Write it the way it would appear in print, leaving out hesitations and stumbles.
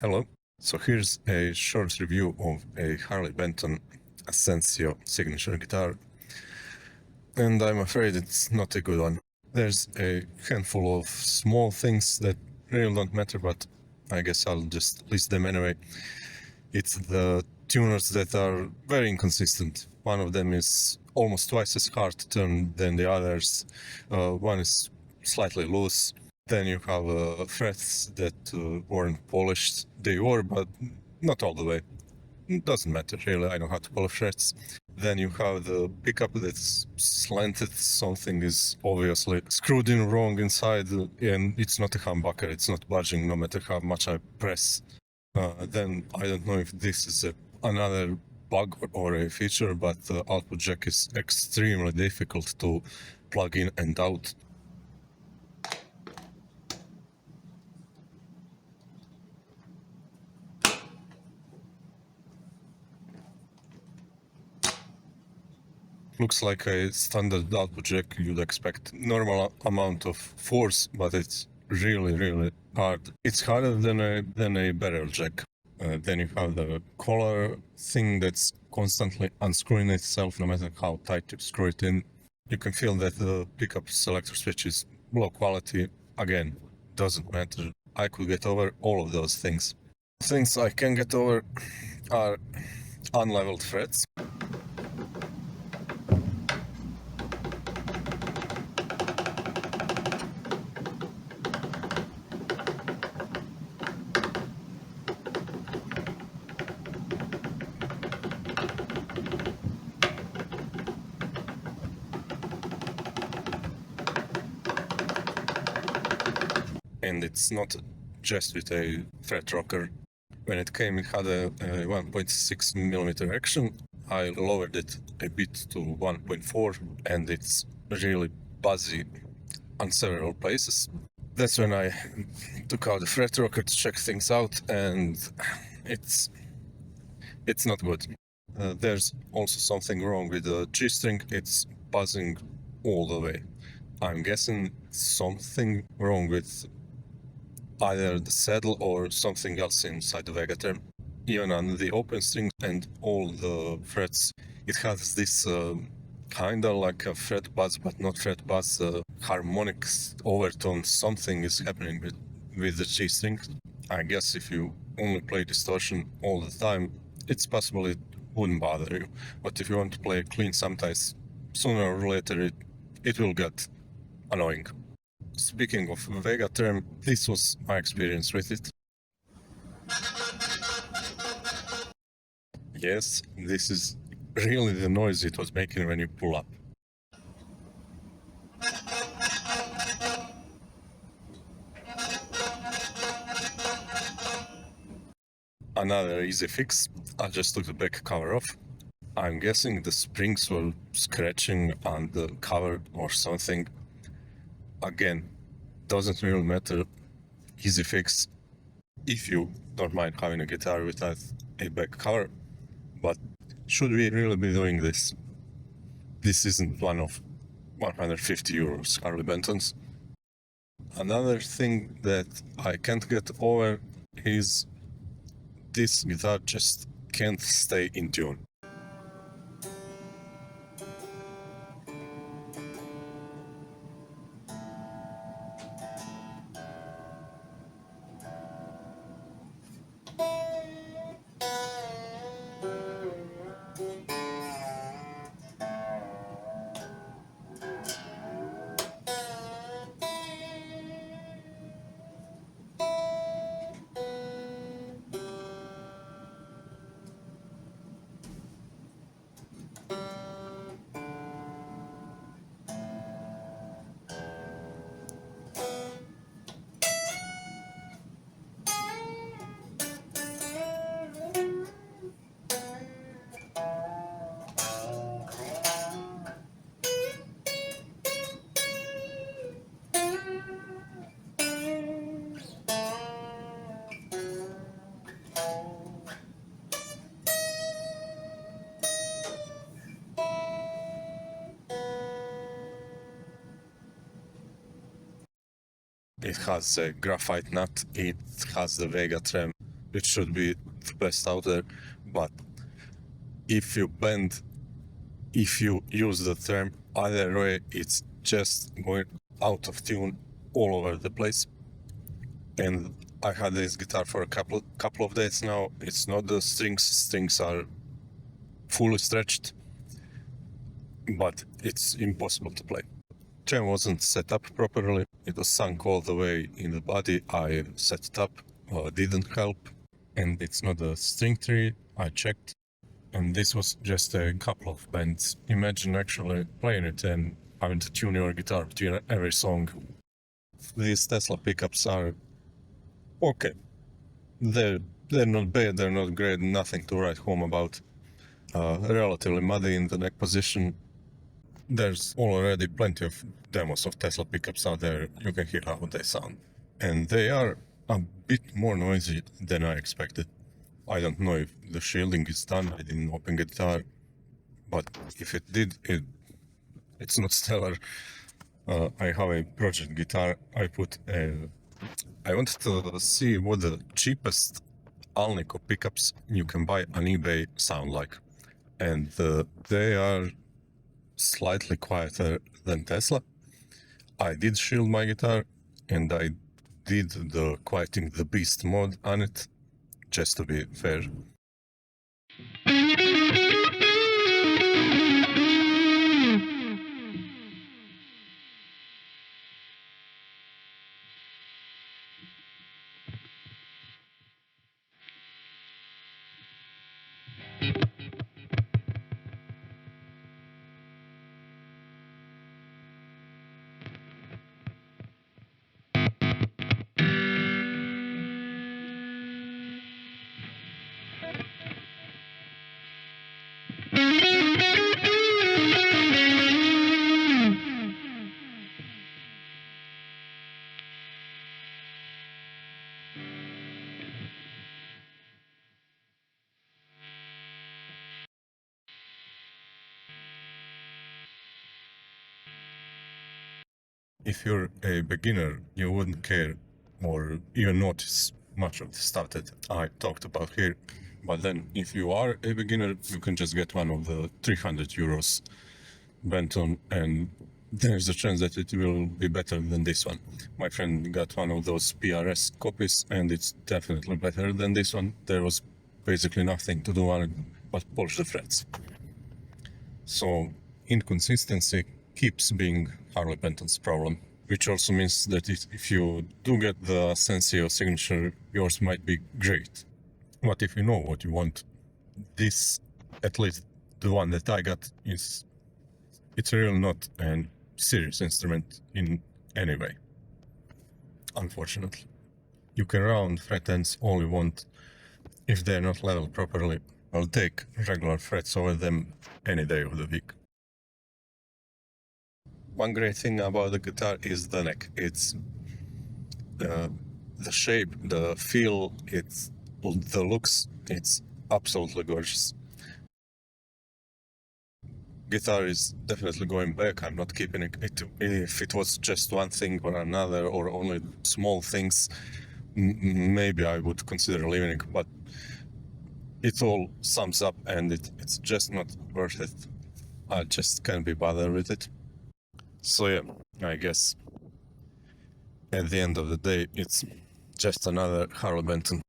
Hello. So here's a short review of a Harley Benton Asensio signature guitar, and I'm afraid it's not a good one. There's a handful of small things that really don't matter, but I guess I'll just list them anyway. It's the tuners that are very inconsistent. One of them is almost twice as hard to turn than the others. One is slightly loose. Then you have frets that weren't polished. They were, but not all the way. It doesn't matter really, I know how to polish frets. Then you have the pickup that's slanted. Something is obviously screwed in wrong inside, and it's not a humbucker. It's not budging no matter how much I press. Then I don't know if this is another bug or a feature, but the output jack is extremely difficult to plug in and out. Looks like a standard output jack. You'd expect normal amount of force, but it's really hard. It's harder than a barrel jack. Then you have the collar thing that's constantly unscrewing itself no matter how tight you screw it in. You can feel that the pickup selector switch is low quality. Again, doesn't matter. I could get over all of those things. Things I can get over are unleveled frets. And it's not just with a fret rocker. When it came, it had a 1.6 millimeter action. I lowered it a bit to 1.4, and it's really buzzy on several places. That's when I took out the fret rocker to check things out, and it's not good. There's also something wrong with the G-string. It's buzzing all the way. I'm guessing something wrong with either the saddle or something else inside the Vega trem. Even on the open string and all the frets, it has this kinda like a fret buzz, but not fret buzz, harmonics overtone. Something is happening with the G string. I guess if you only play distortion all the time, it's possible it wouldn't bother you. But if you want to play clean, sometimes sooner or later it will get annoying. Speaking of Vega trem, this was my experience with it. Yes, this is really the noise it was making when you pull up. Another easy fix, I just took the back cover off. I'm guessing the springs were scratching on the cover or something. Again, doesn't really matter, easy fix if you don't mind having a guitar without a back cover. But should we really be doing this? This isn't one of 150 euros Harley Bentons. Another thing that I can't get over is this guitar just can't stay in tune. It has a graphite nut, it has the Vega trem. it should be the best out there. But if you use the trem, either way, it's just going out of tune all over the place. And I had this guitar for a couple of days now. It's not the strings. Strings are fully stretched, but it's impossible to play. Trem wasn't set up properly. It was sunk all the way in the body. I set it up, didn't help. And it's not a string tree. I checked, and this was just a couple of bends. Imagine actually playing it and having to tune your guitar between every song. These Tesla pickups are okay. They're not bad, they're not great, nothing to write home about. Relatively muddy in the neck position. There's already plenty of demos of Tesla pickups out there. You can hear how they sound. And they are a bit more noisy than I expected. I don't know if the shielding is done. I didn't open guitar, but if it did, it's not stellar. I have a project guitar. I wanted to see what the cheapest Alnico pickups you can buy on eBay sound like, and they are slightly quieter than Tesla. I did shield my guitar, and I did the quieting the beast mode on it, just to be fair. If you're a beginner, you wouldn't care or even notice much of the stuff that I talked about here. But then, if you are a beginner, you can just get one of the 300 euros Benton, and there's a chance that it will be better than this one. My friend got one of those PRS copies, and it's definitely better than this one. There was basically nothing to do on it but polish the frets. So, inconsistency keeps being Harley Benton's problem, which also means that if you do get the Asensio signature, yours might be great. But if you know what you want, this, at least the one that I got, it's really not a serious instrument in any way. Unfortunately. You can round fret ends all you want. If they're not leveled properly, I'll take regular frets over them any day of the week. One great thing about the guitar is the neck. It's the shape, the feel, it's the looks. It's absolutely gorgeous. Guitar is definitely going back. I'm not keeping it. If it was just one thing or another, or only small things, maybe I would consider leaving it. But it all sums up, and it's just not worth it. I just can't be bothered with it. So yeah, I guess at the end of the day, it's just another Harley Benton.